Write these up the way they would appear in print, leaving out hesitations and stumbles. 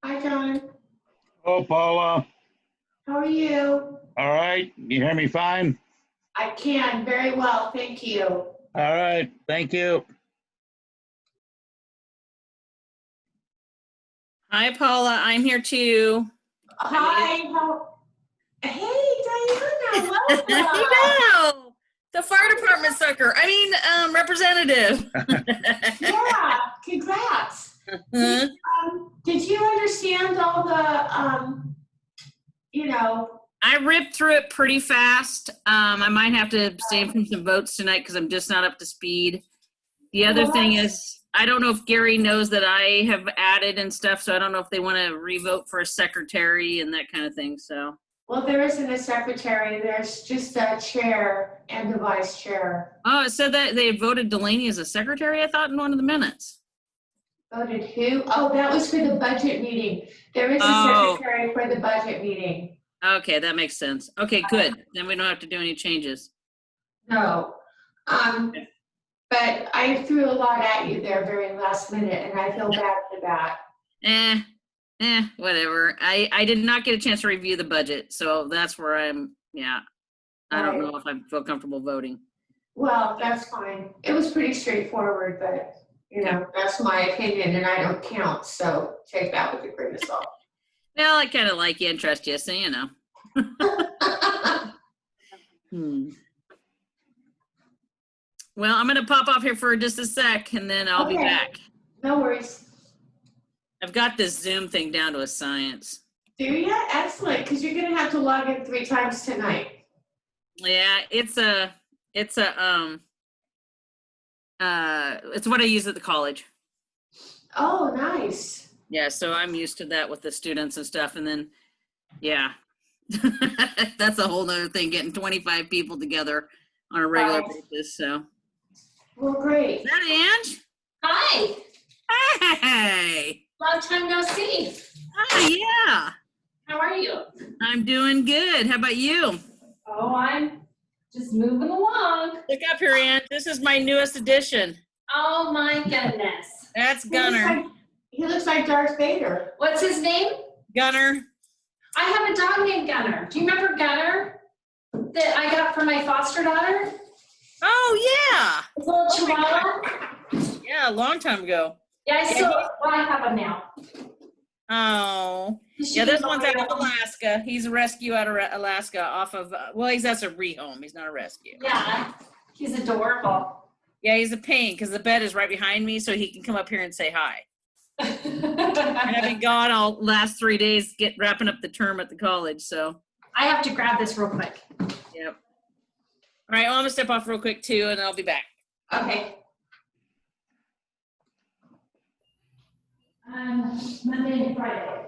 Hi, John. Oh, Paula. How are you? All right. You hear me fine? I can very well, thank you. All right. Thank you. Hi, Paula. I'm here too. Hi. Hey, Diana. Welcome. I know. The fire department sucker. Representative. Yeah. Congrats. Did you understand all the I ripped through it pretty fast. I might have to abstain from some votes tonight because I'm just not up to speed. The other Well, thing is, I don't know if Gary knows that I have added and stuff, so I don't know if they want to revote for a secretary and that kind of thing, so. Well, there isn't a secretary. There's just a chair and a vice chair. Oh, it said that they voted Delaney as a secretary, I thought, in one of the minutes. Voted who? Oh, that was for the budget meeting. There is a Oh. secretary for the budget meeting. Okay, that makes sense. Okay, good. Then we don't have to do any changes. No. But I threw a lot at you there very last minute, and I feel bad for that. Whatever. I did not get a chance to review the budget, so that's where I don't know if I feel comfortable voting. Well, that's fine. It was pretty straightforward, but that's my opinion, and I don't count, so take that with a grain of salt. Well, I kind of like you and trust you, so Well, I'm going to pop off here for just a sec, and then I'll be back. No worries. I've got this Zoom thing down to a science. Do you? Excellent, because you're going to have to log in 3 times tonight. Yeah, it's what I use at the college. Oh, nice. Yeah, so I'm used to that with the students and stuff, and then, yeah. That's a whole nother thing, getting 25 people together on a regular basis, so. Well, great. Is that Ange? Hi, Hey! long time no see. Oh, yeah. How are you? I'm doing good. How about you? Oh, I'm just moving along. Look up here, Ange. This is my newest addition. Oh my goodness. That's Gunner. He looks like Darth Vader. What's his name? Gunner. I have a dog named Gunner. Do you remember Gunner that I got from my foster daughter? Oh, yeah. His little chihuahua? Yeah, a long time ago. Yeah, I have him now. Oh. Yeah, this one's out of Alaska. He's a rescue out of Alaska off of, that's a rehome. He's not a rescue. Yeah, he's adorable. Yeah, he's a pain because the bed is right behind me, so he can come up here and say hi. And I've been gone all last 3 days wrapping up the term at the college, so. I have to grab this real quick. Yep. All right, well, I'm gonna step off real quick too, and I'll be back. Okay. Monday and Friday.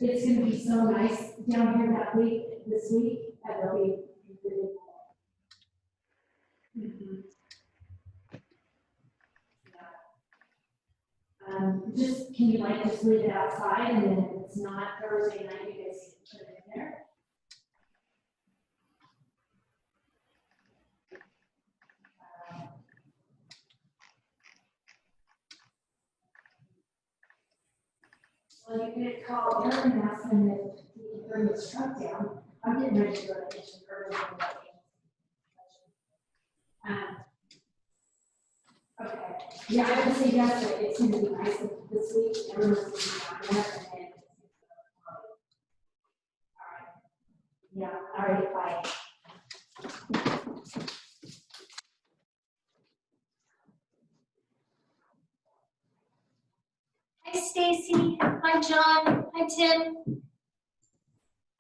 It's going to be so nice down here this week, that will be really cool. Just, can you just leave it outside, and then if it's not Thursday night, you guys can put it in there? Well, you could call Aaron and ask him if he can bring his truck down. I'm getting ready to go to kitchen early. Okay. Yeah, I would say yes, but it's going to be nice this week. Everyone's going to be down there, and then all right. Yeah. All right. Bye. Hi, Stacy. Hi, John. Hi, Tim.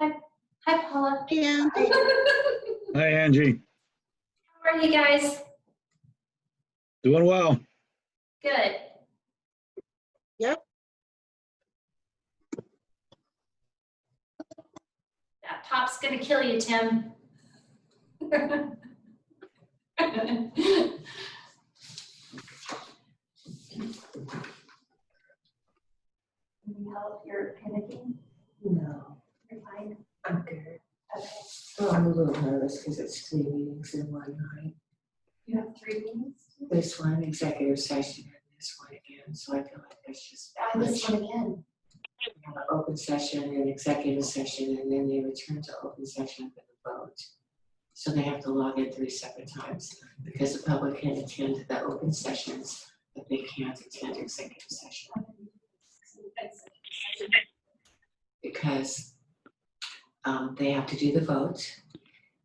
Hi, Paula. Yeah. Hi, Angie. How are you guys? Doing well. Good. Yep. That pop's gonna kill you, Tim. panicking? No, You're fine? I'm good. Okay. Well, I'm a little nervous because it's 3 meetings in one night. You have 3 meetings? This one, executive session, and this one again, so I feel like that's just. Why this one again? We have an open session and executive session, and then they return to open session for the vote. So they have to log in 3 separate times, because the public can attend the open sessions, but they can't attend executive session. Because they have to do the vote,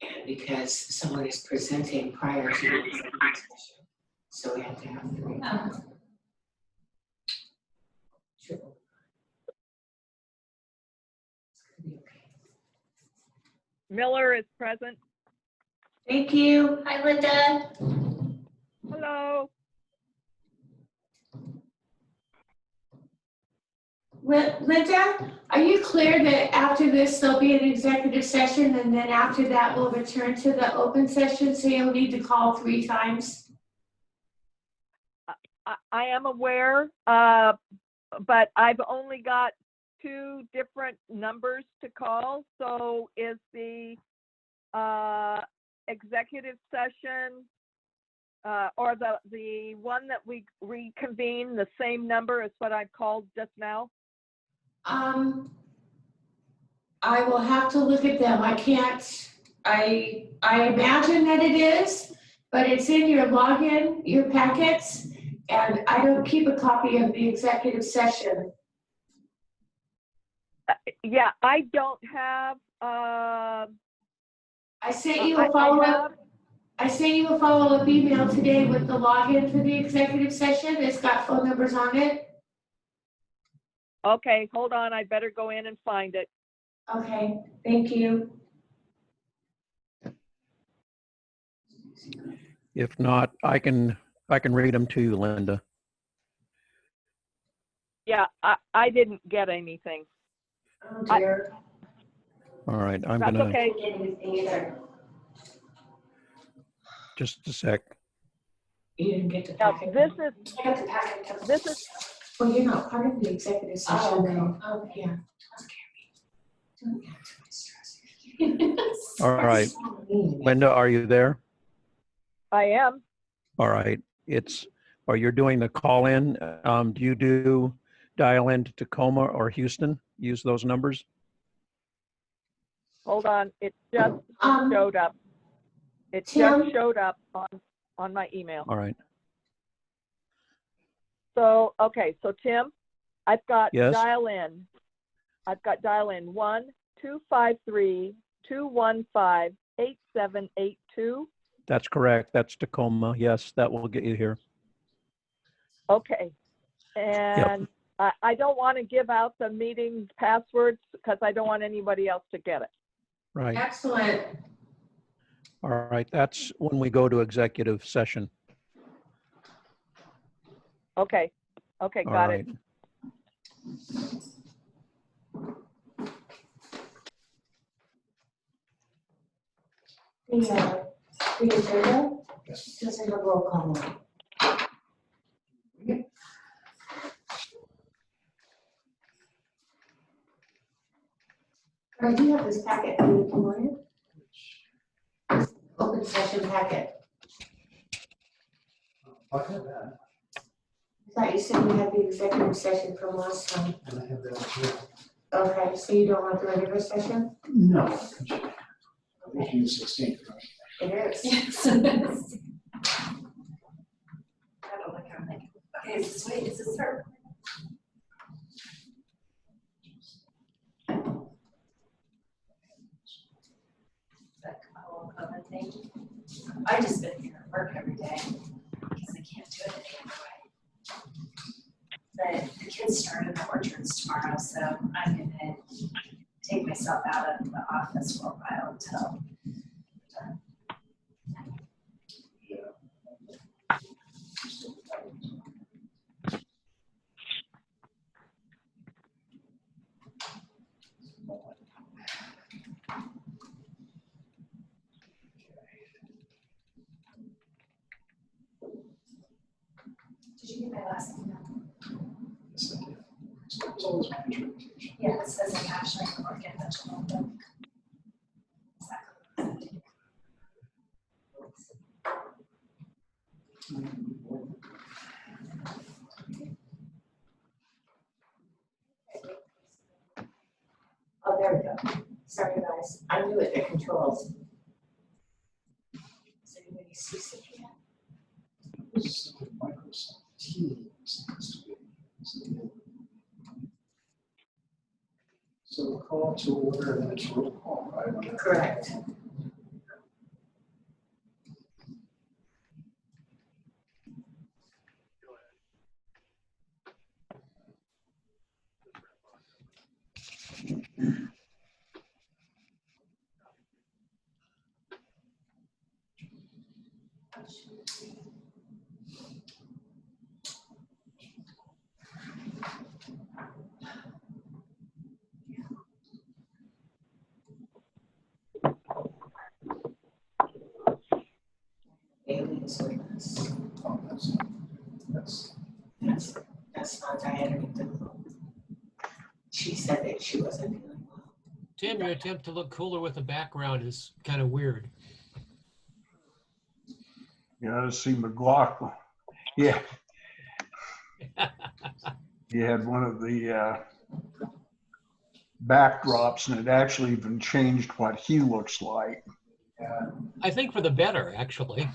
and because someone is presenting prior to the executive session. So we have to have 3. Triple. It's gonna be okay. Miller is present. Thank you. Hi, Linda. Hello. Linda, are you clear that after this, there'll be an executive session, and then after that, we'll return to the open session, so you'll need to call 3 times? I am aware, but I've only got 2 different numbers to call. So is the executive session or the one that we reconvene the same number as what I called just now? I will have to look at them. I can't, I imagine that it is, but it's in your login, your packets, and I don't keep a copy of the executive session. Yeah, I don't have. I sent you a follow-up. I sent you a follow-up email today with the login for the executive session. It's got phone numbers on it. Okay, hold on. I better go in and find it. Okay, thank you. If not, I can read them to you, Linda. Yeah, I didn't get anything. Oh dear. All right, I'm That's gonna, okay. I didn't get anything either. just a sec. You didn't get the Now, packet? I got the packet. this is, Well, you're not part of the executive session. Oh, though. okay. Yeah. Don't add to my stress. All right, Linda, are you there? I am. All right, you're doing the call in. Do you dial into Tacoma or Houston? Use those numbers? Hold on. It just showed up. It Tim? just showed up on my email. All right, So, okay, so Tim, I've got Yes. dial in. I've got dial in 1-253-215-8782. that's correct. That's Tacoma. Yes, that will get you here. Okay. And I don't want to give out the meeting passwords because I don't want anybody else to get it. Right. Excellent. All right, that's when we go to executive session. Okay. Okay, All got it. right. The agenda doesn't have roll call on it. I do have this packet. Do you want it? Open session packet. I have that, I thought you said you had the executive session from last time. and I have that as well. Okay, so you don't want the regular session? No. Making the 16th, right? It is. Yes. I don't like how I'm like, okay, is this, wait, is this her? That whole COVID thing. I just been here at work every day because I can't do it any other way. But the kids start in the orchards tomorrow, so I'm gonna take myself out of the office for a while until. Did you get my last email? Yes, I did. It's always my interpretation. Yeah, it says like actually organic vegetable. Oh, there we go. Sorry, guys. I'm new at the controls. Does anybody see Sophia? This is like Microsoft Teams. So call to order and then it's roll call, right? Correct. Bailey is with us. Oh, That's not Diana McDougall. She said that she wasn't feeling well. Tim, your attempt to look cooler with the background is kind of weird. Yeah, see McLaughlin. Yeah. He had one of the backdrops and it actually even changed what he looks like. I think for the better, actually.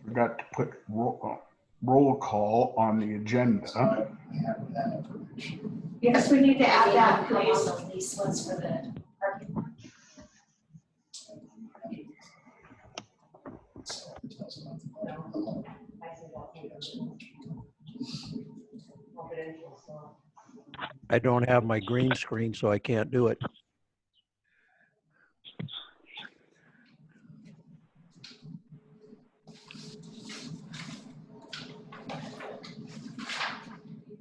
Forgot to put roll call on the agenda. Yes, we need to add that, please. The lease was for the parking lot. I don't have my green screen, so I can't do it.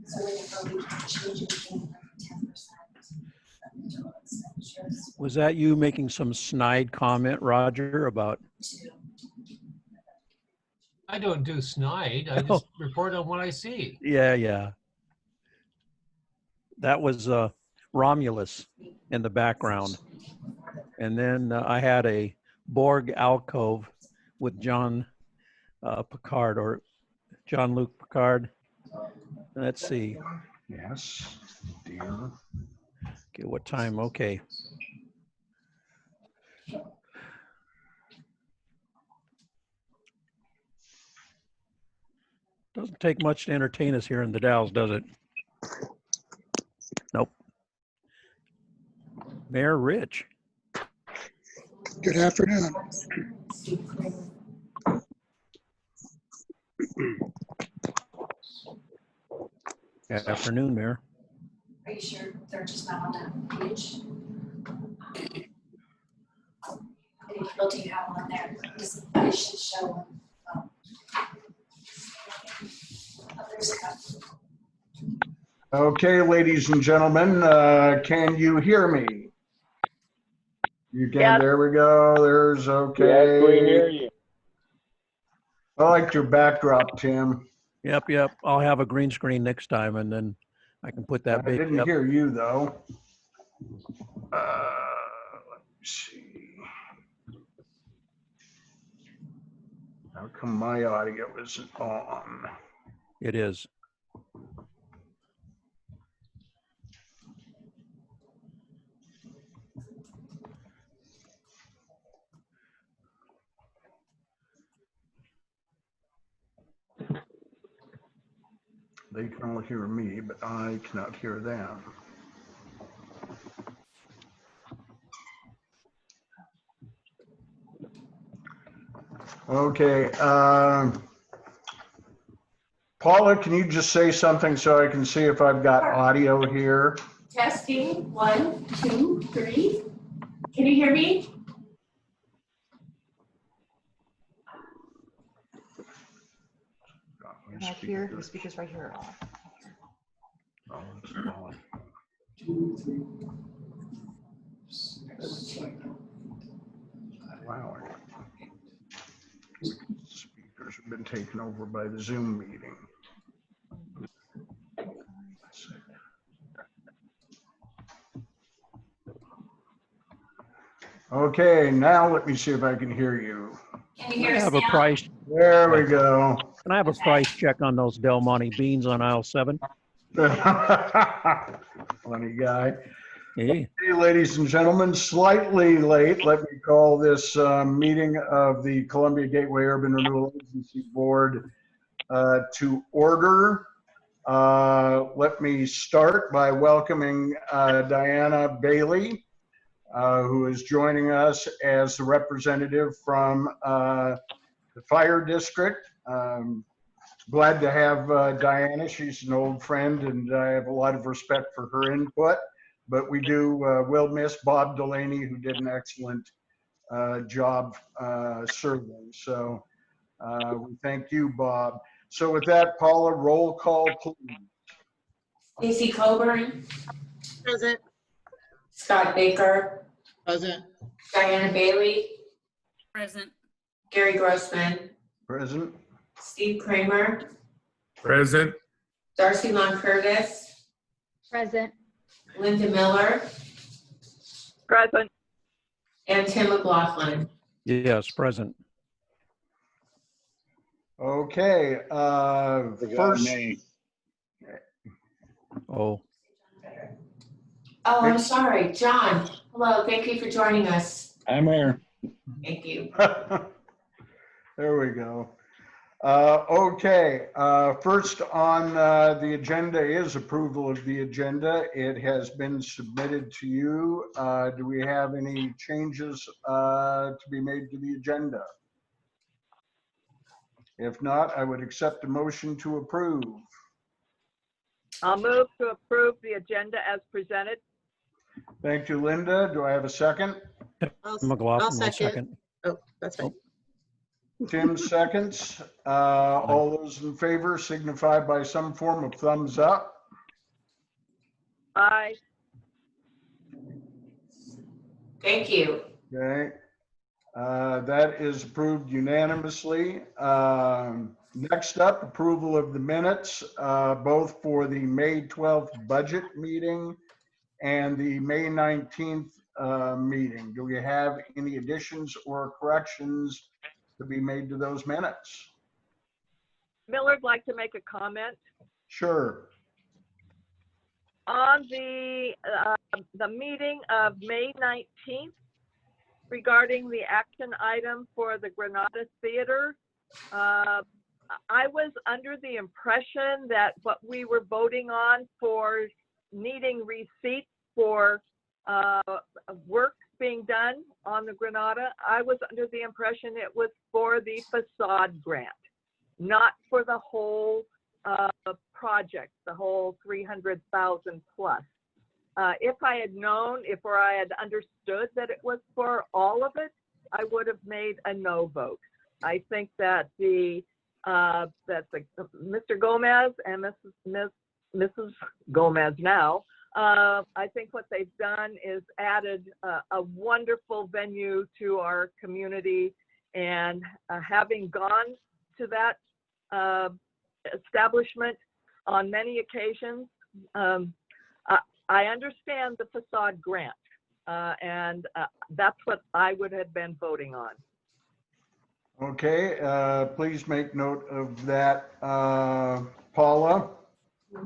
So we can change anything from 10%. Was that you making some snide comment, Roger, about? I don't do snide. I just report on what I see. Yeah. That was Romulus in the background. And then I had a Borg alcove with John Picard, or Jean-Luc Picard. Let's see. Yes, dear. Okay, what time? Okay. Doesn't take much to entertain us here in the Dalles, does it? Nope. Mayor Rich. Good afternoon. Good afternoon, Mayor. Are you sure they're just not on that page? Well, do you have one there? Just, it should show. Others have. Okay, ladies and gentlemen, can you hear me? You can, Yes. There we go, there's okay. Yes, we hear you. I liked your backdrop, Tim. Yep. I'll have a green screen next time, and then I can put that I baby didn't up. hear you though. Let me see. How come my audio isn't on? It is. They can all hear me, but I cannot hear them. Okay, Paula, can you just say something so I can see if I've got audio here? Testing, 1, 2, 3. Can you hear me? Right here, the speaker's right here. Oh, it's on. 2, 3. Wow. Speakers taken over by the Zoom meeting. Okay, now let me see if I can hear you. Can you Can hear I us have a now? price, There we go. can I have a price check on those Del Monte beans on aisle 7? Funny guy. Hey, Hey, ladies and gentlemen, slightly late. Let me call this meeting of the Columbia Gateway Urban Renewal Agency Board to order. Let me start by welcoming Diana Bailey, who is joining us as the representative from the fire district. Glad to have Diana. She's an old friend, and I have a lot of respect for her input. But we will miss Bob Delaney, who did an excellent job serving. So we thank you, Bob. So with that, Paula, roll call, please. Stacy Coburn, Present. Scott Baker, Present. Diana Bailey, Present. Gary Grossman, Present. Steve Kramer, Present. Darcy Long Curtis, Present. Linda Miller, Present. and Tim McLaughlin. yes, present. Okay. Forgot First, me. Oh, Oh, I'm sorry, John. Hello, thank you for joining us. I'm here. Thank you. there we go. Okay, first on the agenda is approval of the agenda. It has been submitted to you. Do we have any changes to be made to the agenda? If not, I would accept a motion to approve. I'll move to approve the agenda as presented. Thank you, Linda. Do I have a second? McLaughlin will second. Oh, that's fine. Tim seconds. All those in favor signify by some form of thumbs up. Aye. Thank you. Okay. That is approved unanimously. Next up, approval of the minutes, both for the May 12th budget meeting and the May 19th meeting. Do we have any additions or corrections to be made to those minutes? Miller'd like to make a comment. Sure. On the meeting of May 19th regarding the action item for the Granada Theater, I was under the impression that what we were voting on for needing receipts for work being done on the Granada, I was under the impression it was for the facade grant, not for the whole project, the whole 300,000 plus. If I had known, or I had understood that it was for all of it, I would have made a no vote. I think that Mr. Gomez and Mrs. Gomez now, I think what they've done is added a wonderful venue to our community, and having gone to that establishment on many occasions, I understand the facade grant, and that's what I would have been voting on. Okay, please make note of that, Paula.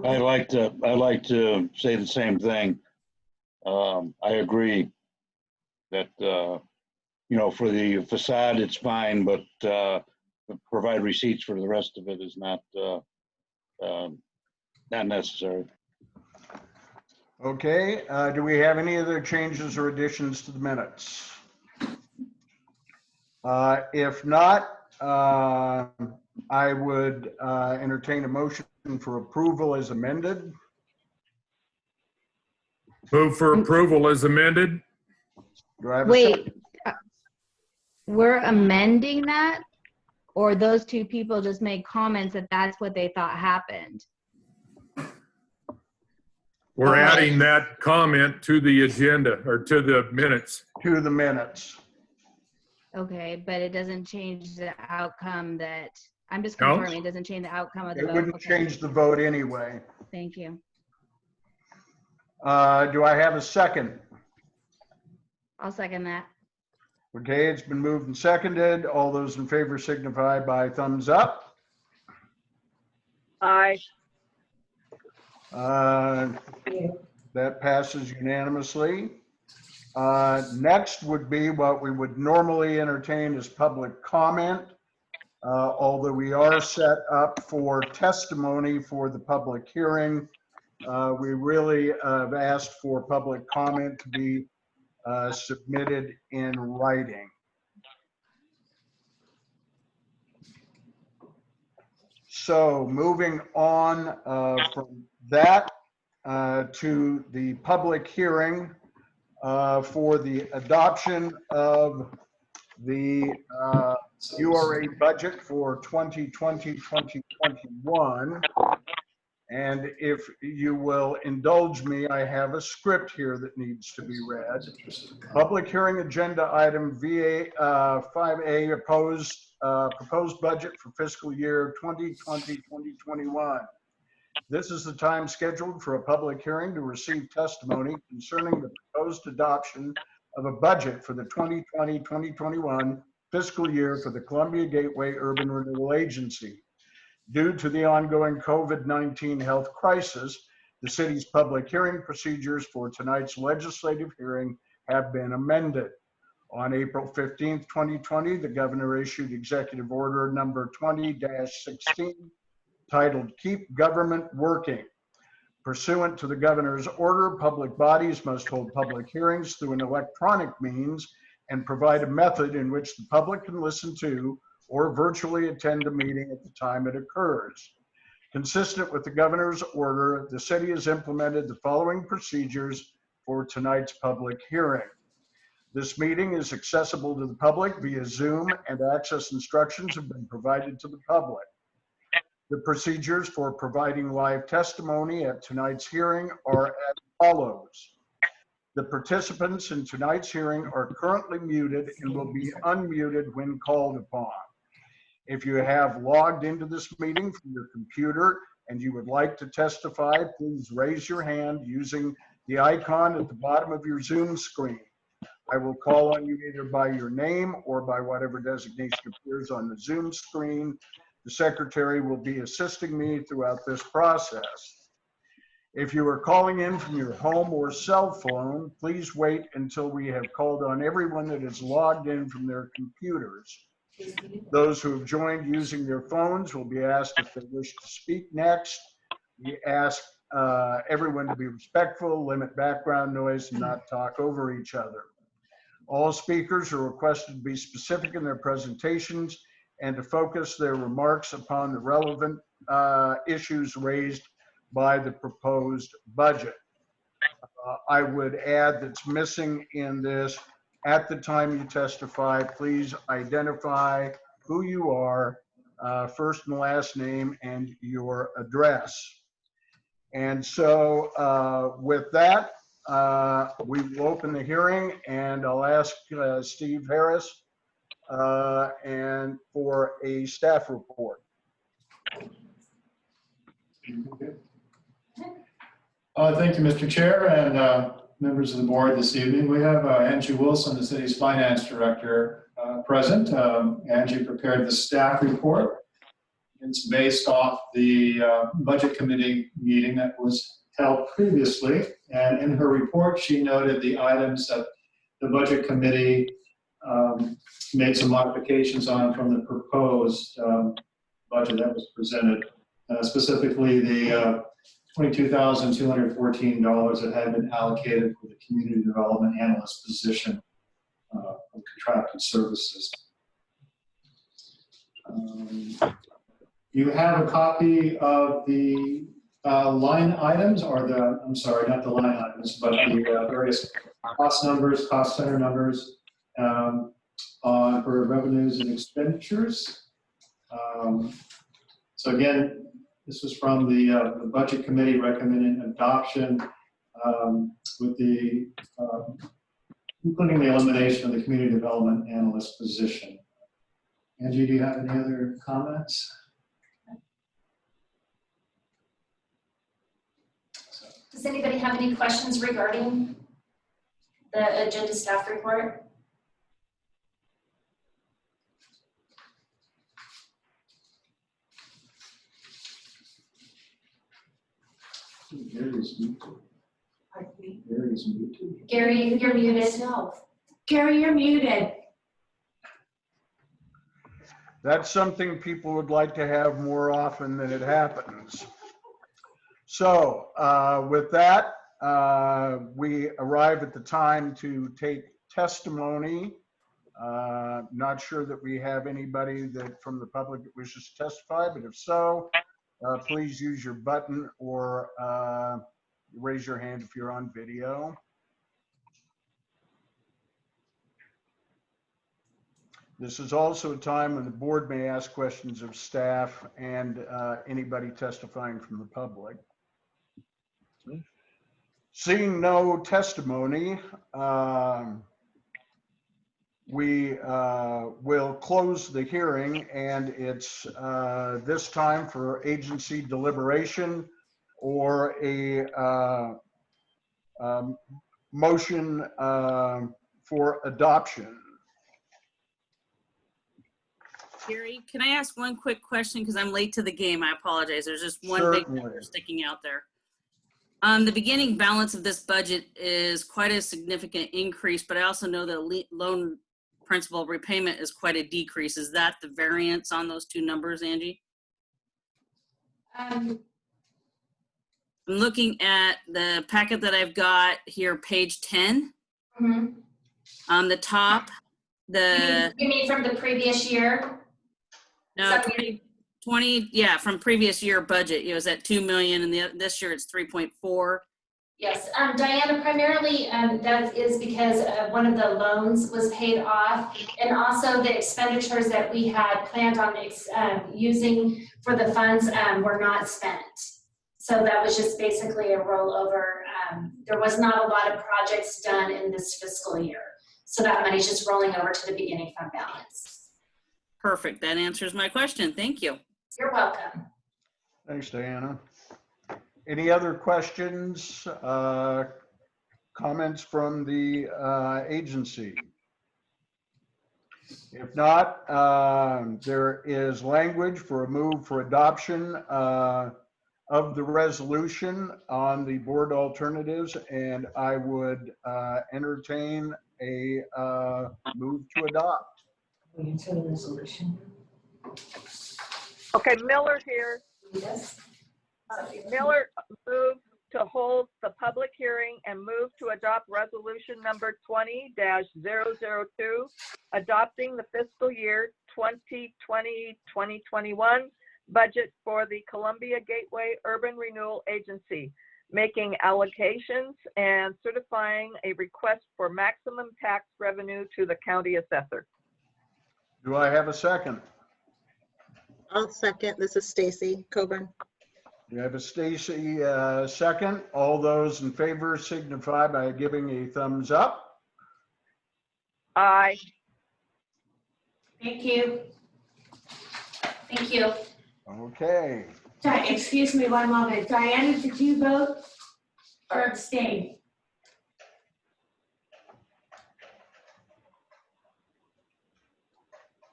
I'd like to say the same thing. I agree that, for the facade, it's fine, but provide receipts for the rest of it is not necessary. Okay, do we have any other changes or additions to the minutes? If not, I would entertain a motion for approval as amended. Move for approval as amended. Do I have a Wait, second? we're amending that? Or those two people just made comments that that's what they thought happened? We're adding that comment to the agenda or to the minutes. To the minutes. Okay, but it doesn't change the outcome that I'm just No? confirming. It doesn't change the outcome of the It vote. wouldn't Okay. change the vote anyway. Thank you. Do I have a second? I'll second that. Okay, it's been moved and seconded. All those in favor signify by thumbs up. Aye. That passes unanimously. Next would be what we would normally entertain as public comment. Although we are set up for testimony for the public hearing, we really have asked for public comment to be submitted in writing. So moving on from that to the public hearing for the adoption of the URA budget for 2020-2021. And if you will indulge me, I have a script here that needs to be read. Public hearing agenda item VA 5A proposed budget for fiscal year 2020-2021. This is the time scheduled for a public hearing to receive testimony concerning the proposed adoption of a budget for the 2020-2021 fiscal year for the Columbia Gateway Urban Renewal Agency. Due to the ongoing COVID-19 health crisis, the city's public hearing procedures for tonight's legislative hearing have been amended. On April 15th, 2020, the governor issued executive order number 20-16 titled Keep Government Working. Pursuant to the governor's order, public bodies must hold public hearings through an electronic means and provide a method in which the public can listen to or virtually attend a meeting at the time it occurs. Consistent with the governor's order, the city has implemented the following procedures for tonight's public hearing. This meeting is accessible to the public via Zoom, and access instructions have been provided to the public. The procedures for providing live testimony at tonight's hearing are as follows. The participants in tonight's hearing are currently muted and will be unmuted when called upon. If you have logged into this meeting from your computer and you would like to testify, please raise your hand using the icon at the bottom of your Zoom screen. I will call on you either by your name or by whatever designation appears on the Zoom screen. The secretary will be assisting me throughout this process. If you are calling in from your home or cell phone, please wait until we have called on everyone that is logged in from their computers. Those who have joined using their phones will be asked if they wish to speak next. We ask everyone to be respectful, limit background noise, and not talk over each other. All speakers are requested to be specific in their presentations and to focus their remarks upon the relevant issues raised by the proposed budget. I would add that's missing in this, at the time you testify, please identify who you are, first and last name, and your address. And so with that, we will open the hearing, and I'll ask Steve Harris and for a staff report. Thank you, Mr. Chair, and members of the board this evening. We have Angie Wilson, the city's finance director, present. Angie prepared the staff report. It's based off the budget committee meeting that was held previously. And in her report, she noted the items that the budget committee made some modifications on from the proposed budget that was presented. Specifically, the $22,214 that had been allocated for the community development analyst position of contracted services. You have a copy of the line items, or the, I'm sorry, not the line items, but the various cost numbers, cost center numbers for revenues and expenditures. So again, this was from the budget committee recommending adoption with the including the elimination of the community development analyst position. Angie, do you have any other comments? Does anybody have any questions regarding the agenda staff report? Gary's muted. Gary's muted. Gary, you're muted. Gary, you're muted. That's something people would like to have more often than it happens. So with that, we arrive at the time to take testimony. Not sure that we have anybody that from the public that wishes to testify, but if so, please use your button or raise your hand if you're on video. This is also a time when the board may ask questions of staff and anybody testifying from the public. Seeing no testimony, we will close the hearing, and it's this time for agency deliberation or a motion for adoption. Gary, can I ask one quick question? Because I'm late to the game. I apologize. There's just one big Certainly. number sticking out there. The beginning balance of this budget is quite a significant increase, but I also know that loan principal repayment is quite a decrease. Is that the variance on those two numbers, Angie? I'm looking at the packet that I've got here, page 10. Mm-hmm. On the top, You mean from the previous year? no, 20, yeah, from previous year budget, it was at 2 million, and this year it's 3.4. Yes, Diana, primarily that is because one of the loans was paid off, and also the expenditures that we had planned on using for the funds were not spent. So that was just basically a rollover. There was not a lot of projects done in this fiscal year. So that money's just rolling over to the beginning fund balance. Perfect, that answers my question. Thank you. You're welcome. Thanks, Diana. Any other questions, comments from the agency? If not, there is language for a move for adoption of the resolution on the board alternatives, and I would entertain a move to adopt. Into the resolution. Okay, Miller here. Yes. Miller moved to hold the public hearing and move to adopt resolution number 20-002, adopting the fiscal year 2020-2021 budget for the Columbia Gateway Urban Renewal Agency, making allocations and certifying a request for maximum tax revenue to the county assessor. Do I have a second? I'll second. This is Stacy Coburn. You have a Stacy second. All those in favor signify by giving a thumbs up. Aye. Thank you. Thank you. Okay. Excuse me one moment. Diana, did you vote or abstain?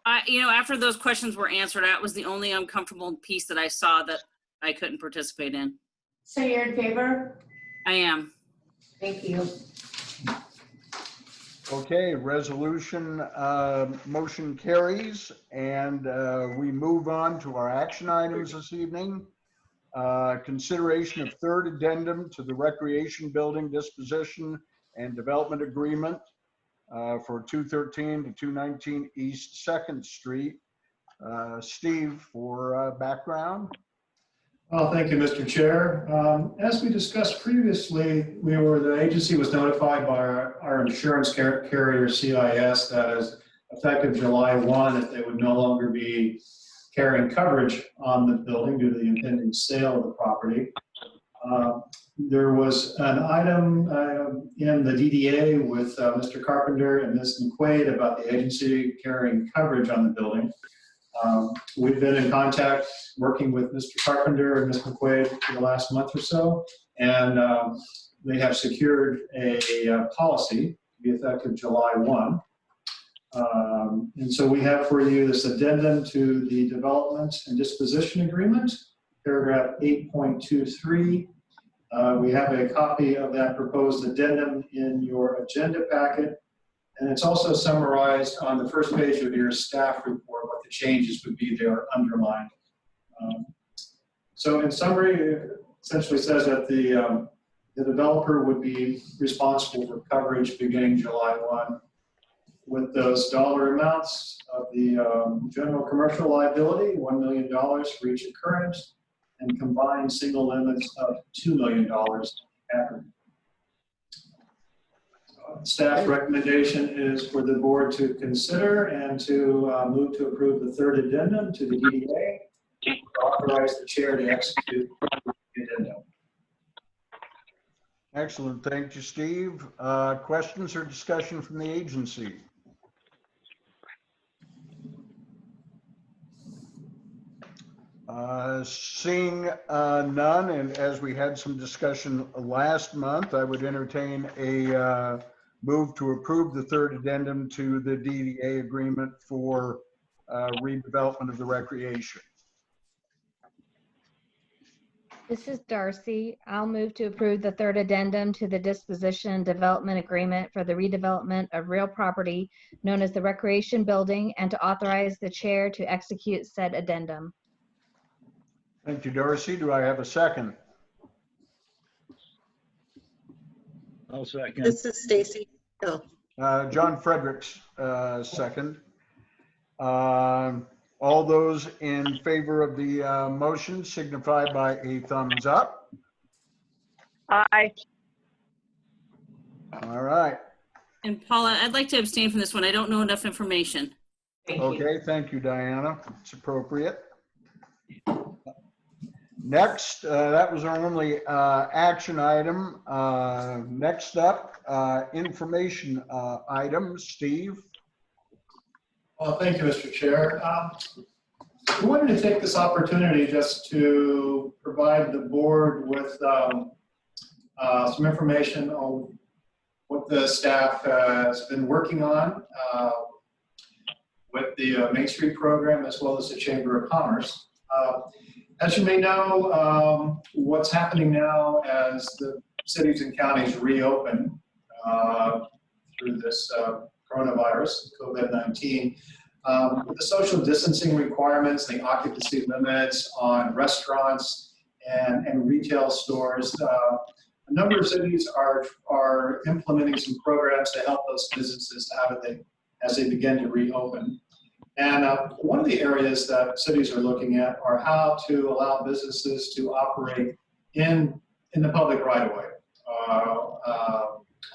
After those questions were answered, that was the only uncomfortable piece that I saw that I couldn't participate in. So you're in favor? I am. Thank you. Okay, resolution motion carries, and we move on to our action items this evening. Consideration of third addendum to the Recreation Building Disposition and Development Agreement for 213 to 219 East 2nd Street. Steve, for background. Well, thank you, Mr. Chair. As we discussed previously, the agency was notified by our insurance carrier, CIS, that as effective July 1, that they would no longer be carrying coverage on the building due to the impending sale of the property. There was an item in the DDA with Mr. Carpenter and Ms. McQuaid about the agency carrying coverage on the building. We've been in contact working with Mr. Carpenter and Ms. McQuaid for the last month or so, and they have secured a policy to be effective July 1. And so we have for you this addendum to the development and disposition agreement, paragraph 8.23. We have a copy of that proposed addendum in your agenda packet, and it's also summarized on the first page of your staff report what the changes would be there underlined. So in summary, it essentially says that the developer would be responsible for coverage beginning July 1 with those dollar amounts of the general commercial liability, $1 million for each occurrence, and combined single limits of $2 million aggregate. Staff recommendation is for the board to consider and to move to approve the third addendum to the DDA, to authorize the chair to execute the addendum. Excellent. Thank you, Steve. Questions or discussion from the agency? Seeing none, and as we had some discussion last month, I would entertain a move to approve the third addendum to the DDA agreement for redevelopment of the recreation. This is Darcy. I'll move to approve the third addendum to the disposition and development agreement for the redevelopment of real property known as the Recreation Building, and to authorize the chair to execute said addendum. Thank you, Darcy. Do I have a second? I'll second. This is Stacy. Oh, John Fredericks, second. All those in favor of the motion signify by a thumbs up. Aye. All right. And Paula, I'd like to abstain from this one. I don't know enough information. Okay, thank you, Diana. It's appropriate. Next, that was our only action item. Next up, information items. Steve? Well, thank you, Mr. Chair. We wanted to take this opportunity just to provide the board with some information on what the staff has been working on with the Main Street program as well as the Chamber of Commerce. As you may know, what's happening now as the cities and counties reopen through this coronavirus, COVID-19, with the social distancing requirements, the occupancy limits on restaurants and retail stores, a number of cities are implementing some programs to help those businesses as they begin to reopen. And one of the areas that cities are looking at are how to allow businesses to operate in the public right of way,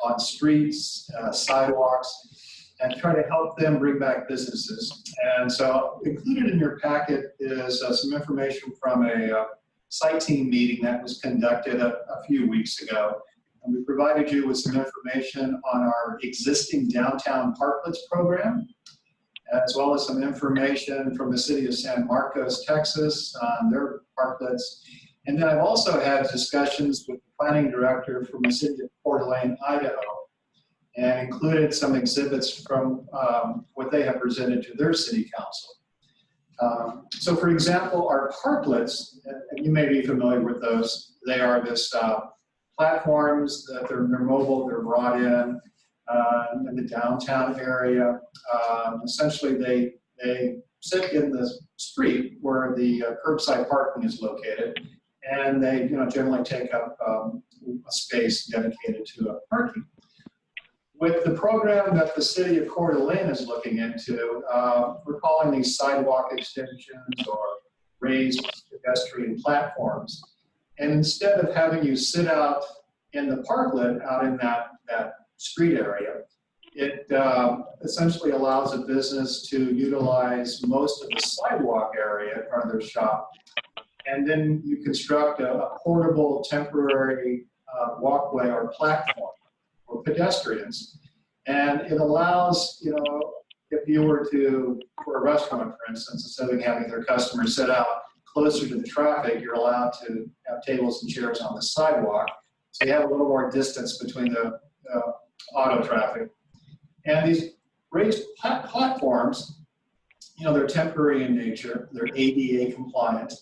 on streets, sidewalks, and try to help them bring back businesses. And so included in your packet is some information from a site team meeting that was conducted a few weeks ago. And we provided you with some information on our existing downtown parklets program, as well as some information from the city of San Marcos, Texas, on their parklets. And then I've also had discussions with the planning director from the city of Coeur d'Alene, Idaho, and included some exhibits from what they have presented to their city council. So for example, our parklets, and you may be familiar with those, they are this platforms that they're mobile, they're brought in the downtown area. Essentially, they sit in the street where the curbside parking is located, and they generally take up a space dedicated to parking. With the program that the city of Coeur d'Alene is looking into, we're calling these sidewalk extensions or raised pedestrian platforms. And instead of having you sit out in the parklet, out in that street area, it essentially allows a business to utilize most of the sidewalk area in front of their shop. And then you construct a portable temporary walkway or platform for pedestrians. And it allows, if you were to, for a restaurant, for instance, instead of having their customers set out closer to the traffic, you're allowed to have tables and chairs on the sidewalk. So you have a little more distance between the auto traffic. And these raised platforms, you know, they're temporary in nature. They're ADA compliant.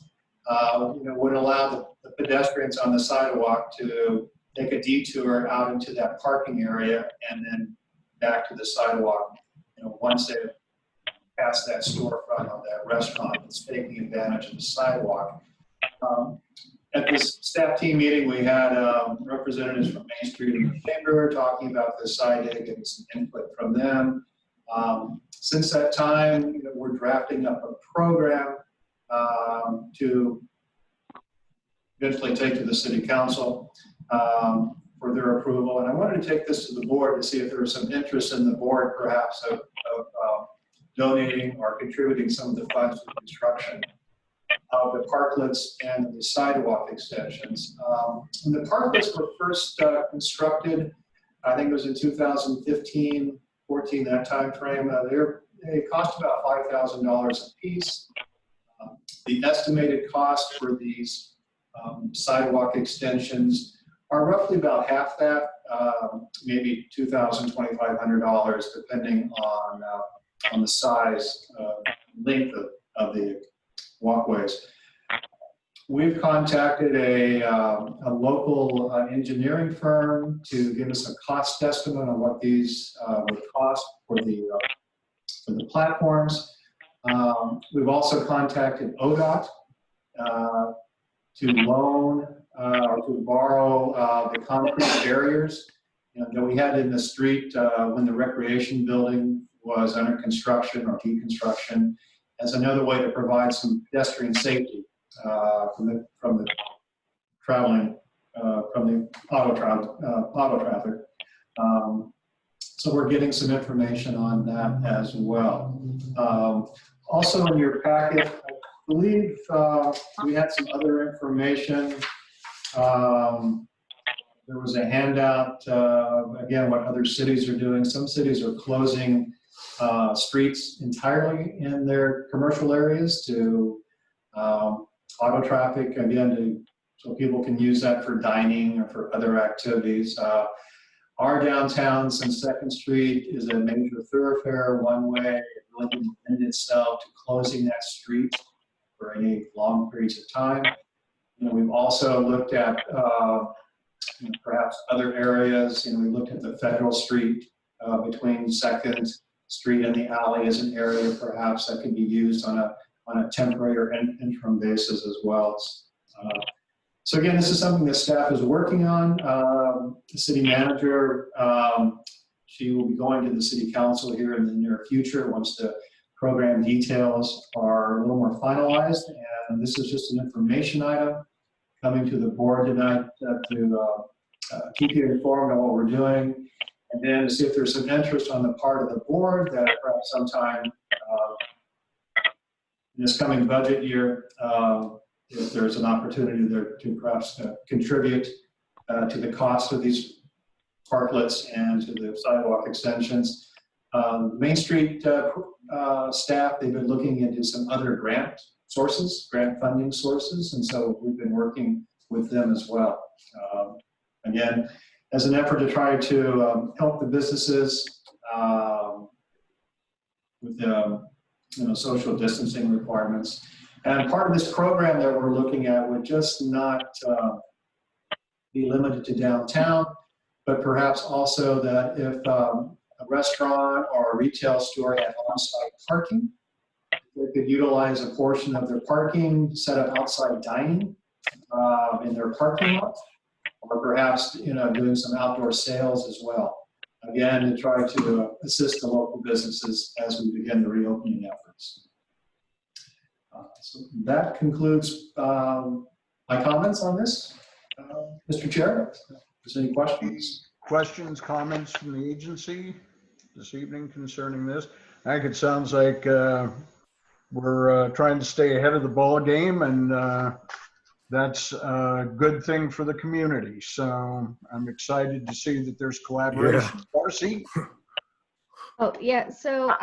You know, would allow the pedestrians on the sidewalk to take a detour out into that parking area and then back to the sidewalk. You know, once they pass that storefront of that restaurant that's taking advantage of the sidewalk. At this staff team meeting, we had representatives from Main Street and the Chamber talking about this idea, getting some input from them. Since that time, you know, we're drafting up a program to eventually take to the City Council for their approval. And I wanted to take this to the board to see if there was some interest in the board perhaps of donating or contributing some of the funds to construction of the parklets and the sidewalk extensions. When the parklets were first constructed, I think it was in 2015, 14, that time frame, they cost about $5,000 a piece. The estimated cost for these sidewalk extensions are roughly about half that, maybe $2,000, $2,500, depending on the size, length of the walkways. We've contacted a local engineering firm to give us a cost estimate on what these would cost for the platforms. We've also contacted ODOT to loan or to borrow the concrete barriers that we had in the street when the recreation building was under construction or deconstruction, as another way to provide some pedestrian safety from the traveling from the auto traffic. So we're getting some information on that as well. Also in your packet, I believe we had some other information. There was a handout, again, what other cities are doing. Some cities are closing streets entirely in their commercial areas to auto traffic, again, so people can use that for dining or for other activities. Our downtown, since 2nd Street is a major thoroughfare, one way, it really didn't lend itself to closing that street for any long periods of time. You know, we've also looked at you know, perhaps other areas. You know, we looked at the Federal Street between 2nd Street and the alley as an area perhaps that could be used on a temporary or interim basis as well. So again, this is something that staff is working on. The city manager, she will be going to the city council here in the near future once the program details are a little more finalized. And this is just an information item coming to the board tonight to keep you informed on what we're doing. And then to see if there's some interest on the part of the board that perhaps sometime in this coming budget year, if there's an opportunity there to perhaps contribute to the cost of these parklets and to the sidewalk extensions. Main Street staff, they've been looking into some other grant funding sources, and so we've been working with them as well. Again, as an effort to try to help the businesses with you know, social distancing requirements. And part of this program that we're looking at would just not be limited to downtown, but perhaps also that if a restaurant or a retail store had on-site parking, they could utilize a portion of their parking to set up outside dining in their parking lot, or perhaps, you know, doing some outdoor sales as well. Again, to try to assist the local businesses as we begin the reopening efforts. So that concludes my comments on this. Mr. Chair, if there's any questions? Questions, comments from the agency this evening concerning this? I think it sounds like we're trying to stay ahead of the ball game, and that's a good thing for the community. So I'm excited to see that there's collaboration. Yeah. Darcy? Oh, yeah, so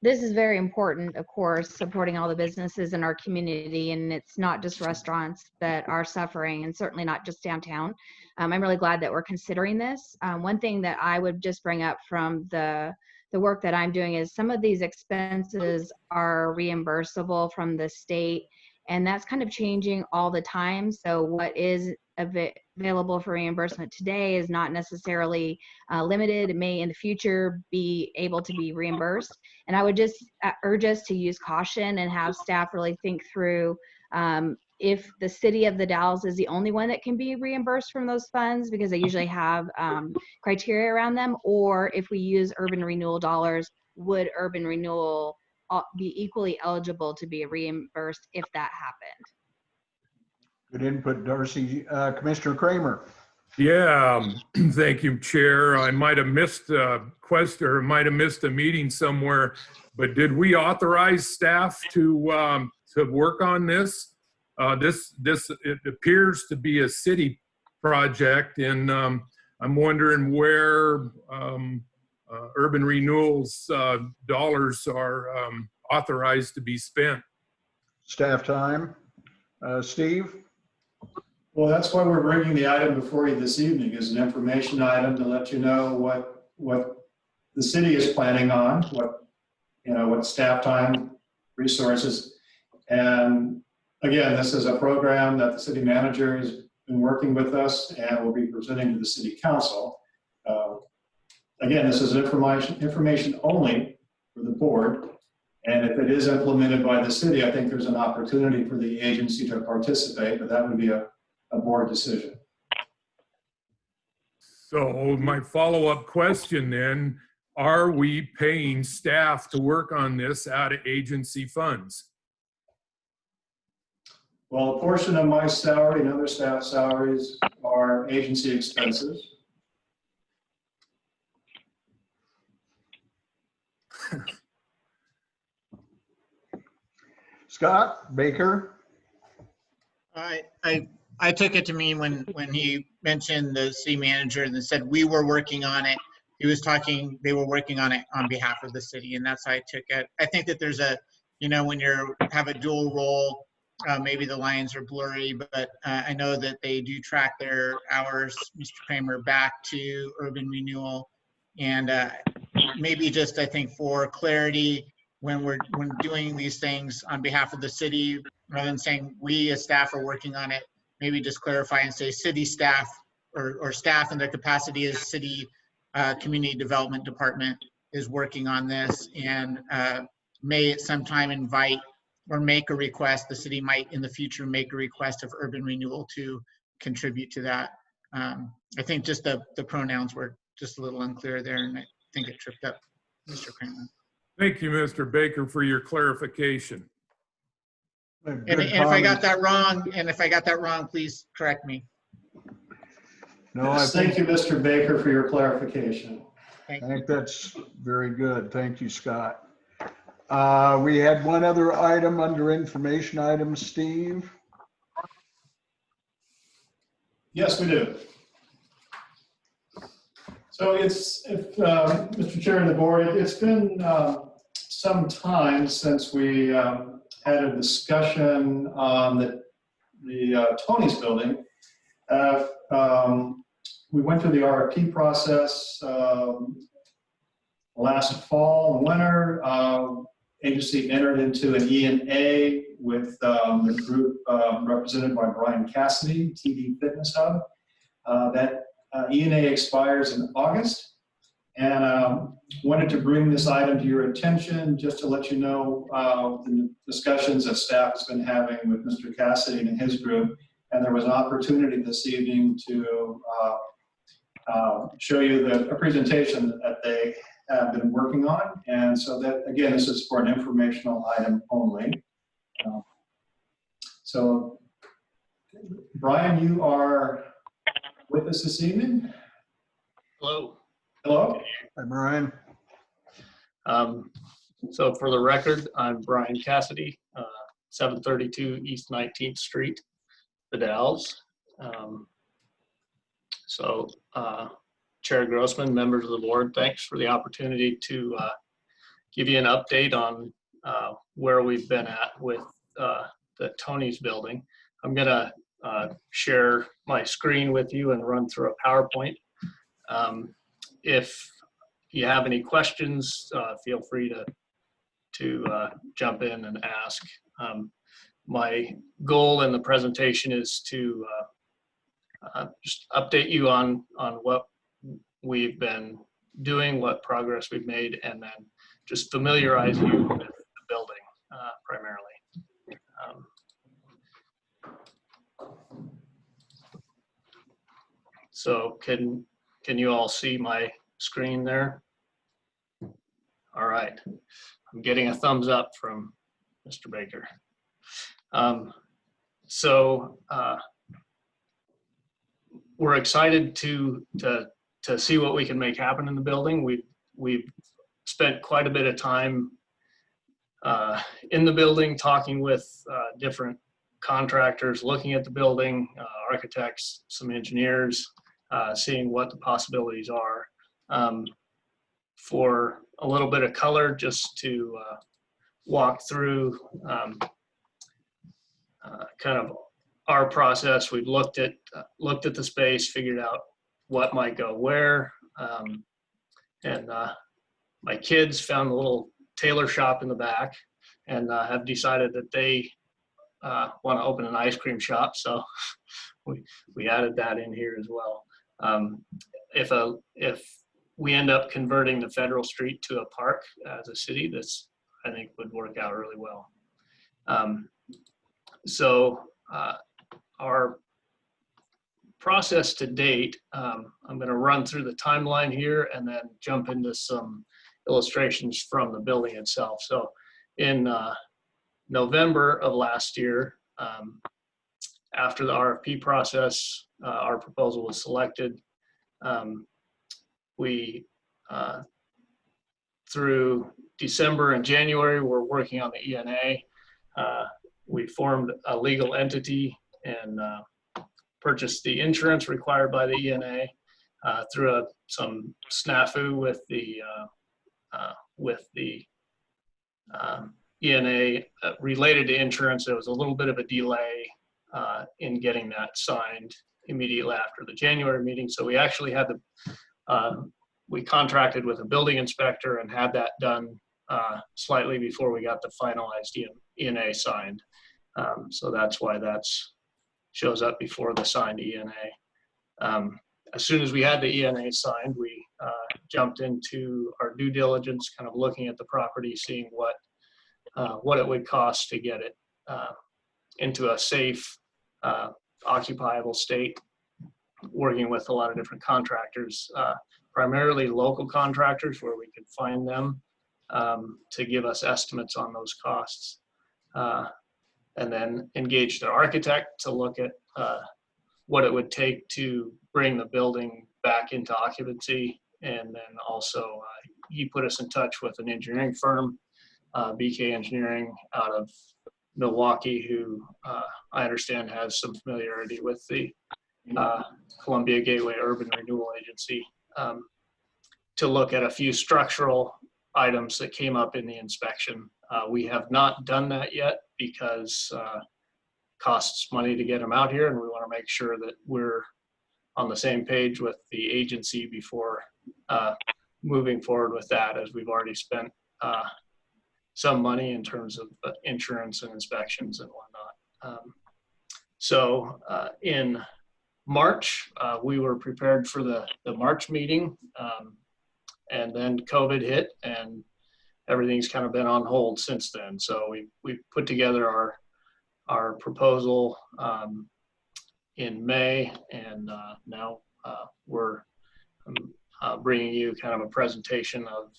this is very important, of course, supporting all the businesses in our community, and it's not just restaurants that are suffering, and certainly not just downtown. I'm really glad that we're considering this. One thing that I would just bring up from the work that I'm doing is some of these expenses are reimbursable from the state, and that's kind of changing all the time. So what is available for reimbursement today is not necessarily limited. It may in the future be able to be reimbursed. And I would just urge us to use caution and have staff really think through if the city of the Dalles is the only one that can be reimbursed from those funds, because they usually have criteria around them, or if we use urban renewal dollars, would urban renewal be equally eligible to be reimbursed if that happened? Good input, Darcy. Commissioner Kramer. Yeah, thank you, Chair. I might have missed a question or might have missed a meeting somewhere, but did we authorize staff to work on this? It appears to be a city project, and I'm wondering where urban renewal's dollars are authorized to be spent. Staff time. Steve? Well, that's why we're bringing the item before you this evening, is an information item to let you know what the city is planning on, what staff time, resources. And again, this is a program that the city manager has been working with us and will be presenting to the city council. Again, this is information only for the board. And if it is implemented by the city, I think there's an opportunity for the agency to participate, but that would be a board decision. So my follow-up question then, are we paying staff to work on this out of agency funds? Well, a portion of my salary and other staff salaries are agency expenses. Scott Baker. I took it to mean when he mentioned the city manager and said we were working on it, he was talking, they were working on it on behalf of the city, and that's how I took it. I think that there's a, when you have a dual role, maybe the lines are blurry, but I know that they do track their hours, Mr. Kramer, back to urban renewal. And maybe just, I think for clarity, when doing these things on behalf of the city, rather than saying we as staff are working on it, maybe just clarify and say city staff or staff in their capacity as city community development department is working on this, and may at some time invite or make a request. The city might in the future make a request of urban renewal to contribute to that. I think just the pronouns were just a little unclear there, and I think it tripped up Mr. Kramer. Thank you, Mr. Baker, for your clarification. And if I got that wrong, please correct me. No, yes, thank you, Mr. Baker, for your clarification. I think that's very good. Thank you, Scott. We had one other item under information items, Steve. Yes, we do. So Mr. Chair and the board, it's been some time since we had a discussion on the Tony's building. We went through the RFP process last fall and winter. Agency entered into an E&A with the group represented by Brian Cassidy, TD Fitness Hub. That E&A expires in August. And wanted to bring this item to your attention just to let you know the discussions that staff has been having with Mr. Cassidy and his group. And there was an opportunity this evening to show you a presentation that they have been working on. And so that, again, this is for an informational item only. So, Brian, you are with us this evening? Hello. Hello. Hi, Brian. So for the record, I'm Brian Cassidy, 732 East 19th Street, The Dalles. Chair Grossman, members of the board, thanks for the opportunity to give you an update on where we've been at with the Tony's building. I'm gonna share my screen with you and run through a PowerPoint. If you have any questions, feel free to jump in and ask. My goal in the presentation is to just update you on what we've been doing, what progress we've made, and then just familiarize you with the building primarily. So can you all see my screen there? All right, I'm getting a thumbs up from Mr. Baker. We're excited to see what we can make happen in the building. We've spent quite a bit of time in the building, talking with different contractors, looking at the building, architects, some engineers, seeing what the possibilities are. For a little bit of color, just to walk through kind of our process. We've looked at the space, figured out what might go where, and my kids found a little tailor shop in the back, and have decided that they want to open an ice cream shop. So we added that in here as well. If we end up converting the Federal Street to a park as a city, this I think would work out really well. Our process to date, I'm going to run through the timeline here and then jump into some illustrations from the building itself. So in November of last year, after the RFP process, our proposal was selected. We, through December and January, we're working on the ENA. We formed a legal entity and purchased the insurance required by the ENA through some snafu with the ENA related to insurance. There was a little bit of a delay in getting that signed immediately after the January meeting. So we actually had we contracted with a building inspector and had that done slightly before we got the finalized ENA signed. So that's why that's shows up before the signed ENA. As soon as we had the ENA signed, we jumped into our due diligence, kind of looking at the property, seeing what it would cost to get it into a safe, occupiable state, working with a lot of different contractors, primarily local contractors where we could find them to give us estimates on those costs. And then engage the architect to look at what it would take to bring the building back into occupancy. And then also he put us in touch with an engineering firm, BK Engineering out of Milwaukee, who I understand has some familiarity with the Columbia Gateway Urban Renewal Agency, to look at a few structural items that came up in the inspection. We have not done that yet because costs money to get them out here, and we want to make sure that we're on the same page with the agency before moving forward with that, as we've already spent some money in terms of insurance and inspections and whatnot. So in March, we were prepared for the March meeting, and then COVID hit, and everything's kind of been on hold since then. So we put together our proposal in May, and now we're bringing you kind of a presentation of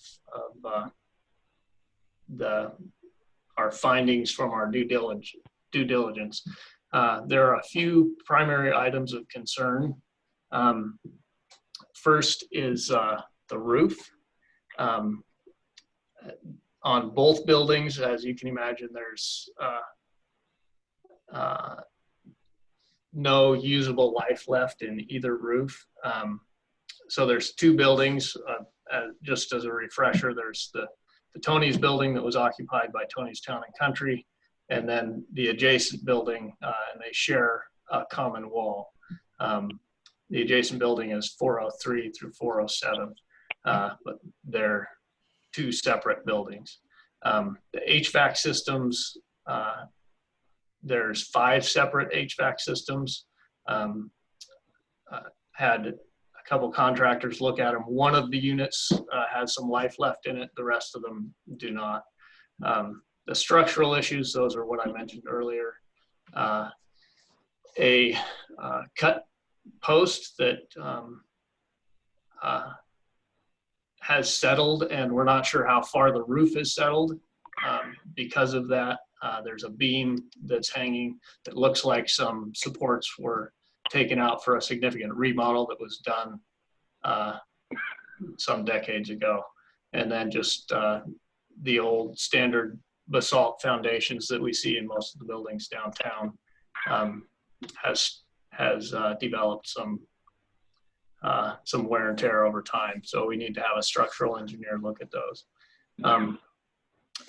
our findings from our due diligence. There are a few primary items of concern. First is the roof. On both buildings, as you can imagine, there's no usable life left in either roof. So there's two buildings, just as a refresher, there's the Tony's building that was occupied by Tony's Town and Country, and then the adjacent building, and they share a common wall. The adjacent building is 403 through 407, but they're two separate buildings. The HVAC systems, there's 5 separate HVAC systems. Had a couple contractors look at them. One of the units has some life left in it. The rest of them do not. The structural issues, those are what I mentioned earlier. A cut post that has settled, and we're not sure how far the roof is settled. Because of that, there's a beam that's hanging that looks like some supports were taken out for a significant remodel that was done some decades ago. And then just the old standard basalt foundations that we see in most of the buildings downtown has developed some wear and tear over time. So we need to have a structural engineer look at those.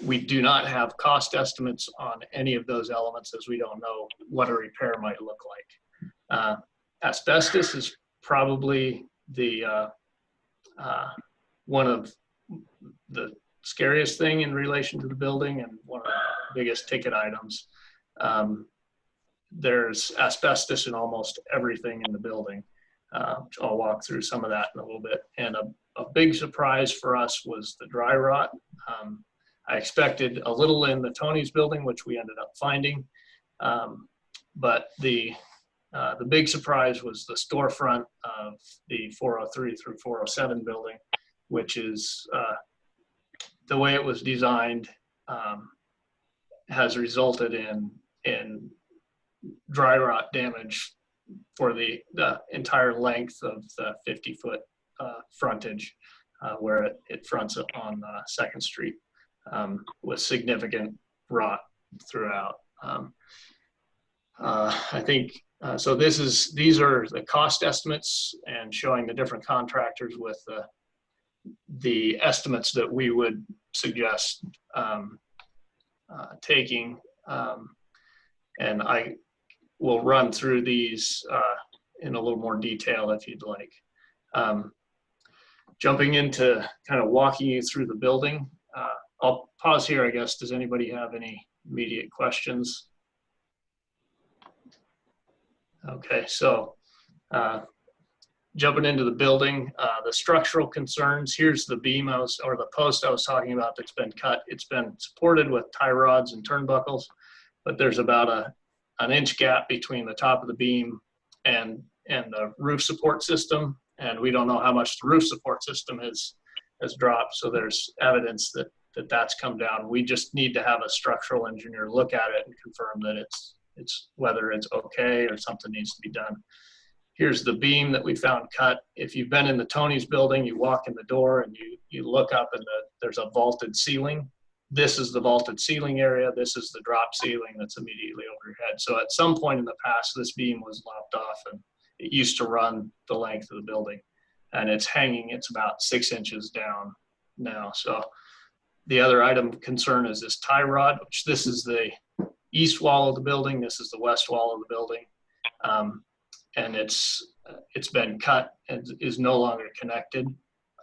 We do not have cost estimates on any of those elements, as we don't know what a repair might look like. Asbestos is probably the one of the scariest thing in relation to the building and one of the biggest ticket items. There's asbestos in almost everything in the building. I'll walk through some of that in a little bit. And a big surprise for us was the dry rot. I expected a little in the Tony's building, which we ended up finding. But the big surprise was the storefront of the 403 through 407 building, which is the way it was designed has resulted in dry rot damage for the entire length of the 50-foot frontage where it fronts on 2nd Street with significant rot throughout. I think so. These are the cost estimates and showing the different contractors with the estimates that we would suggest taking. And I will run through these in a little more detail if you'd like. Jumping into kind of walking you through the building. I'll pause here, I guess. Does anybody have any immediate questions? Okay, so jumping into the building, the structural concerns, here's the beam or the post I was talking about that's been cut. It's been supported with tie rods and turnbuckles, but there's about an inch gap between the top of the beam and the roof support system. And we don't know how much the roof support system has dropped. So there's evidence that that's come down. We just need to have a structural engineer look at it and confirm that it's whether it's okay or something needs to be done. Here's the beam that we found cut. If you've been in the Tony's building, you walk in the door and you look up and there's a vaulted ceiling. This is the vaulted ceiling area. This is the drop ceiling that's immediately over your head. So at some point in the past, this beam was lopped off and it used to run the length of the building. And it's hanging, it's about 6 inches down now. So the other item of concern is this tie rod, which this is the east wall of the building. This is the west wall of the building. And it's been cut and is no longer connected.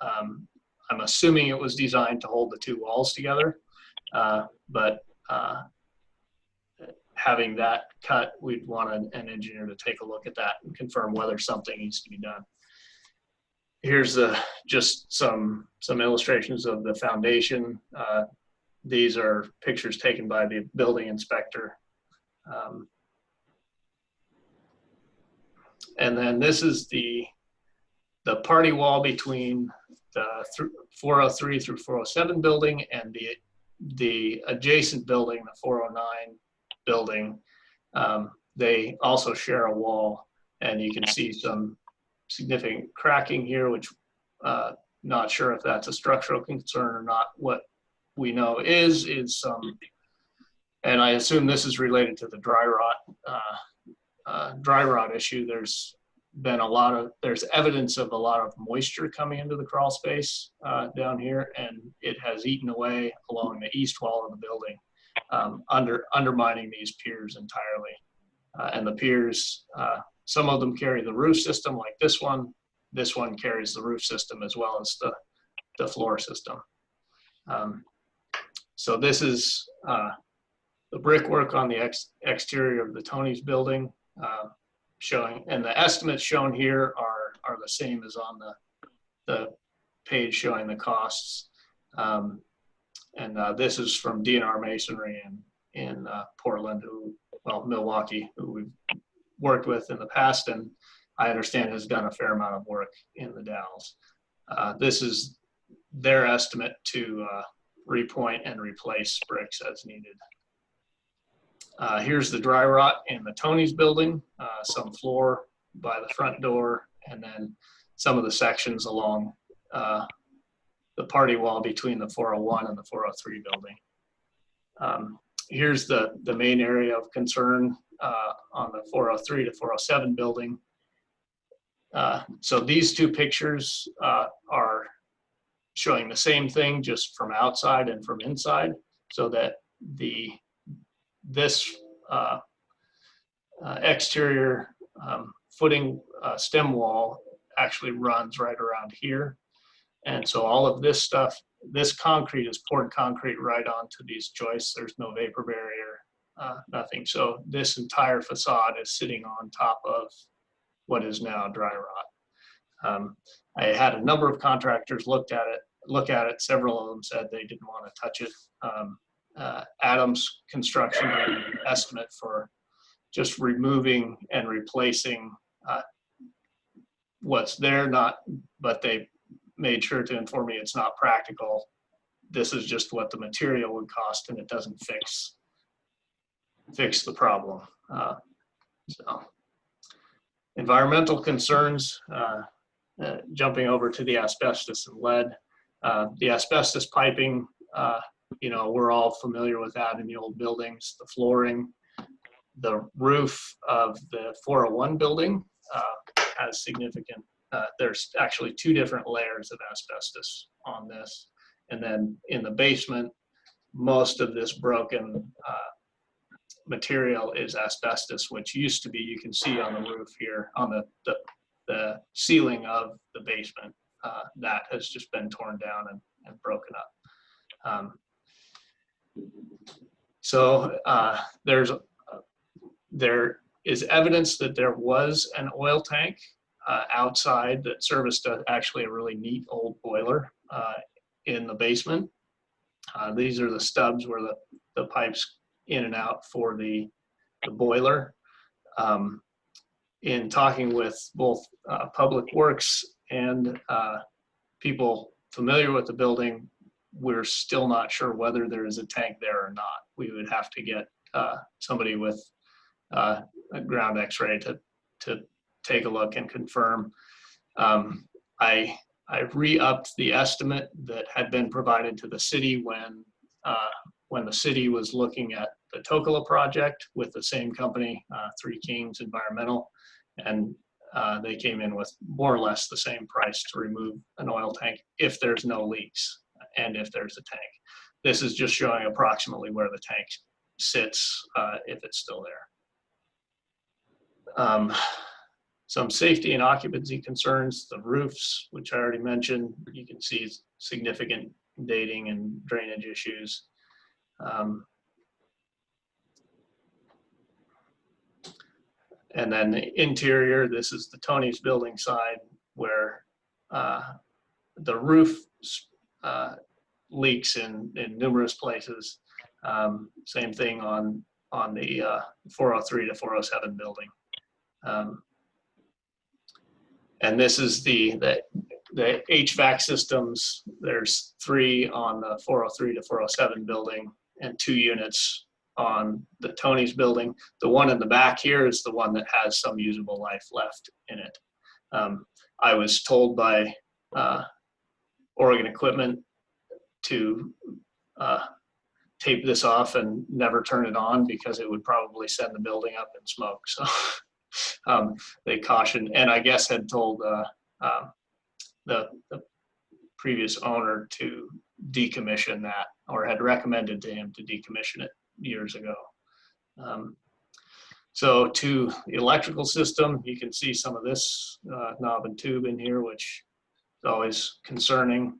I'm assuming it was designed to hold the two walls together, but having that cut, we'd want an engineer to take a look at that and confirm whether something needs to be done. Here's just some illustrations of the foundation. These are pictures taken by the building inspector. And then this is the party wall between the 403 through 407 building and the adjacent building, the 409 building. They also share a wall, and you can see some significant cracking here, which not sure if that's a structural concern or not. What we know is some, and I assume this is related to the dry rot issue. been there's evidence of a lot of moisture coming into the crawl space down here, and it has eaten away along the east wall of the building, undermining these piers entirely. And the piers, some of them carry the roof system like this one. This one carries the roof system as well as the floor system. So this is the brickwork on the exterior of the Tony's building, showing, and the estimates shown here are the same as on the page showing the costs. This is from DNR Masonry in Portland, Milwaukee, who we've worked with in the past, and I understand has done a fair amount of work in the Dalles. This is their estimate to repoint and replace bricks as needed. Here's the dry rot in the Tony's building, some floor by the front door, and then some of the sections along the party wall between the 401 and the 403 building. Here's the main area of concern on the 403 to 407 building. So these two pictures are showing the same thing, just from outside and from inside, so that this exterior footing stem wall actually runs right around here. And so all of this stuff, this concrete is poured concrete right onto these joists. There's no vapor barrier, nothing. So this entire facade is sitting on top of what is now dry rot. I had a number of contractors look at it. Several of them said they didn't want to touch it. Adams Construction gave an estimate for just removing and replacing what's there, but they made sure to inform me it's not practical. This is just what the material would cost, and it doesn't fix the problem. So environmental concerns, jumping over to the asbestos and lead. The asbestos piping, we're all familiar with that in the old buildings. The flooring, the roof of the 401 building has significant, there's actually 2 different layers of asbestos on this. And then in the basement, most of this broken material is asbestos, which used to be, you can see on the roof here, on the ceiling of the basement, that has just been torn down and broken up. So there is evidence that there was an oil tank outside that serviced actually a really neat old boiler in the basement. These are the stubs where the pipes in and out for the boiler. In talking with both Public Works and people familiar with the building, we're still not sure whether there is a tank there or not. We would have to get somebody with a ground x-ray to take a look and confirm. I re-upped the estimate that had been provided to the city when the city was looking at the Tokala project with the same company, Three Kings Environmental, and they came in with more or less the same price to remove an oil tank if there's no leaks and if there's a tank. This is just showing approximately where the tank sits if it's still there. Some safety and occupancy concerns, the roofs, which I already mentioned, you can see significant dating and drainage issues. And then the interior, this is the Tony's building side where the roof leaks in numerous places. Same thing on the 403 to 407 building. And this is the HVAC systems. There's 3 on the 403 to 407 building and 2 units on the Tony's building. The one in the back here is the one that has some usable life left in it. I was told by Oregon Equipment to tape this off and never turn it on because it would probably send the building up in smoke. So they cautioned, and I guess had told the previous owner to decommission that, or had recommended to him to decommission it years ago. So to the electrical system, you can see some of this knob and tube in here, which is always concerning.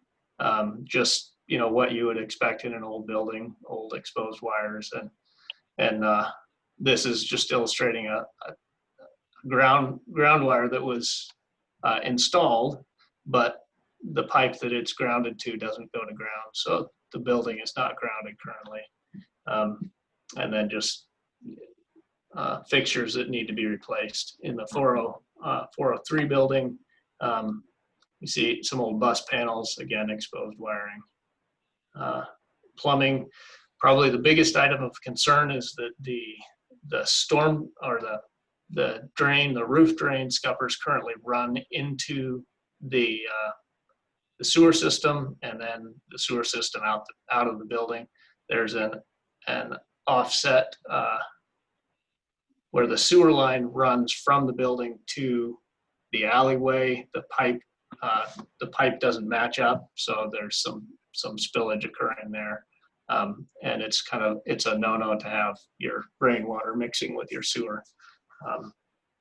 Just, you know, what you would expect in an old building, old exposed wires. And this is just illustrating a ground wire that was installed, but the pipe that it's grounded to doesn't go to ground. So the building is not grounded currently. And then just fixtures that need to be replaced. In the 403 building, you see some old bus panels, again, exposed wiring. Plumbing, probably the biggest item of concern is that the storm, or the drain, the roof drain scuppers currently run into the sewer system, and then the sewer system out of the building. There's an offset where the sewer line runs from the building to the alleyway. The pipe doesn't match up, so there's some spillage occurring there. And it's a no-no to have your rainwater mixing with your sewer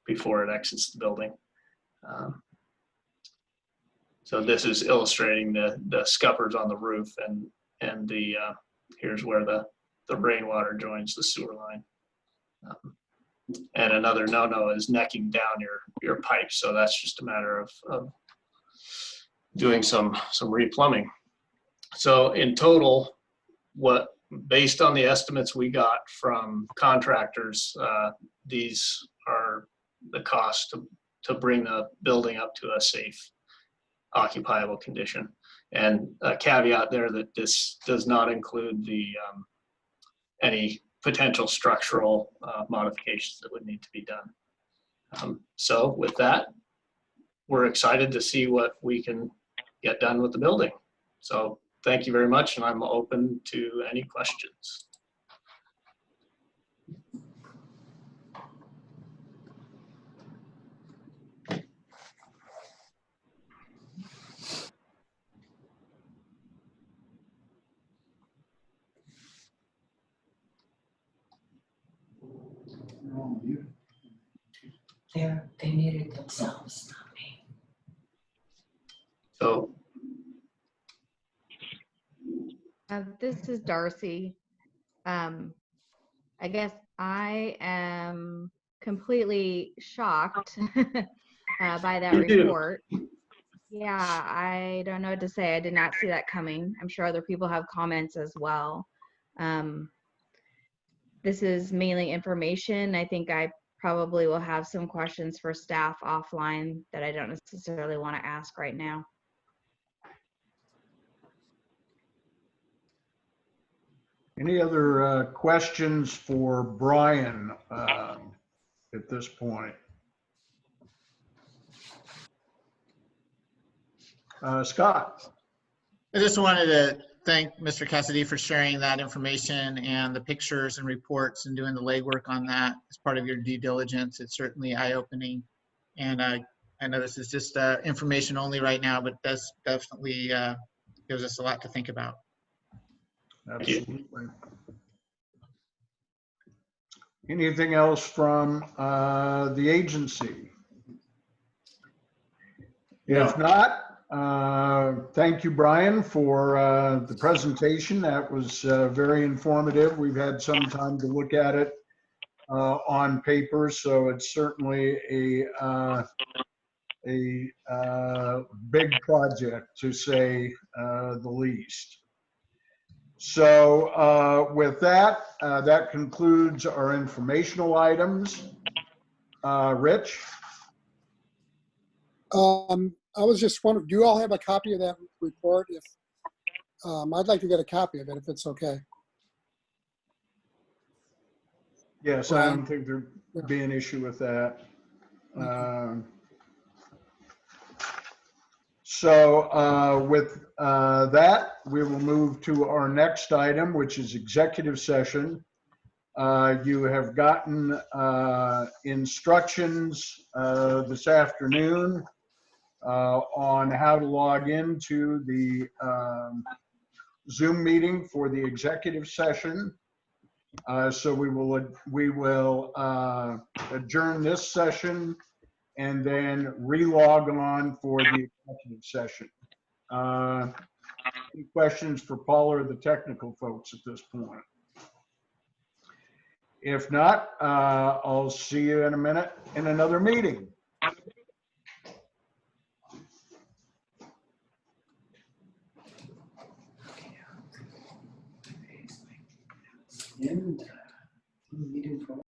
before it exits the building. So this is illustrating the scuppers on the roof, and here's where the rainwater joins the sewer line. And another no-no is necking down your pipe. So that's just a matter of doing some replumbing. So in total, based on the estimates we got from contractors, these are the cost to bring the building up to a safe, occupiable condition. And a caveat there that this does not include any potential structural modifications that would need to be done. So with that, we're excited to see what we can get done with the building. So thank you very much, and I'm open to any questions. They muted themselves, not me. So This is Darcy. I guess I am completely shocked by that report. Yeah, I don't know what to say. I did not see that coming. I'm sure other people have comments as well. This is mainly information. I think I probably will have some questions for staff offline that I don't necessarily want to ask right now. Any other questions for Brian at this point? Scott. I just wanted to thank Mr. Cassidy for sharing that information and the pictures and reports and doing the legwork on that as part of your due diligence. It's certainly eye-opening. And I know this is just information only right now, but does definitely gives us a lot to think about. Absolutely. Anything else from the agency? If not, thank you, Brian, for the presentation. That was very informative. We've had some time to look at it on paper, so it's certainly a big project, to say the least. So with that, that concludes our informational items. Rich? I was just wondering, do you all have a copy of that report? If I'd like to get a copy of it, if it's okay. Yes, I don't think there'd be an issue with that. So with that, we will move to our next item, which is executive session You have gotten instructions this afternoon on how to log into the Zoom meeting for the executive session. So we will adjourn this session and then re-log on for the executive session. Any questions for Paula or the technical folks at this point? If not, I'll see you in a minute in another meeting. And meeting for